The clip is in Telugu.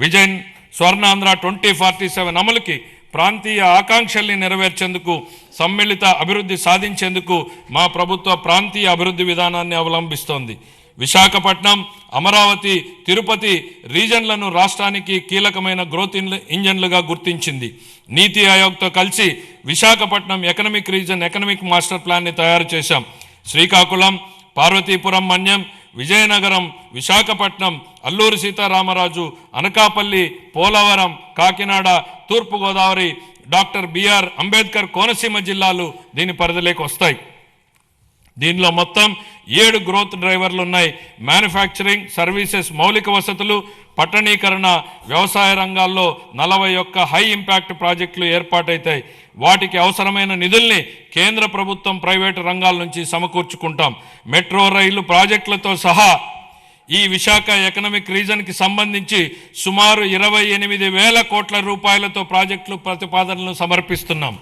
విజన్ స్వర్ణాంధ్ర 2047 అమలుకి ప్రాంతీయ ఆకాంక్షల్ని నెరవేర్చేందుకు సమ్మిళిత అభివృద్ధి సాధించేందుకు మా ప్రభుత్వ ప్రాంతీయ అభివృద్ధి విధానాన్ని అవలంబిస్తోంది. విశాఖపట్నం, అమరావతి, తిరుపతి రీజన్లను రాష్ట్రానికి కీలకమైన గ్రోత్ ఇంజన్లుగా గుర్తించింది. నీతి ఆయోగ్తో కలిసి Visakhapatnam economic region economic master ప్లాన్ని తయారు చేశాం. శ్రీకాకుళం, పార్వతీపురం మన్యం, విజయనగరం, విశాఖపట్నం, అల్లూరి సీతారామరాజు, అనకాపల్లి, పోలవరం, కాకినాడ, తూర్పుగోదావరి, డాక్టర్ బిఆర్ అంబేద్కర్ కోనసీమ జిల్లాలు దీని పరిధిలోకి వస్తాయి. దీనిలో మొత్తం 7 గ్రోత్ డ్రైవర్లు ఉన్నాయి. మ్యానుఫ్యాక్చరింగ్, సర్వీసెస్, మౌలిక వసతులు, పట్టణీకరణ, వ్యవసాయ రంగాల్లో 41 హై ఇంపాక్ట్ ప్రాజెక్టులు ఏర్పాటవుతాయి. వాటికి అవసరమైన నిధుల్ని కేంద్ర ప్రభుత్వం, ప్రైవేటు రంగాల నుంచి సమకూర్చుకుంటాం. మెట్రో రైలు ప్రాజెక్టులతో సహా ఈ విశాఖ ఎకనమిక్ రీజన్కి సంబంధించి సుమారు 28,000 కోట్ల రూపాయలతో ప్రాజెక్టులు ప్రతిపాదనలు సమర్పిస్తున్నాం.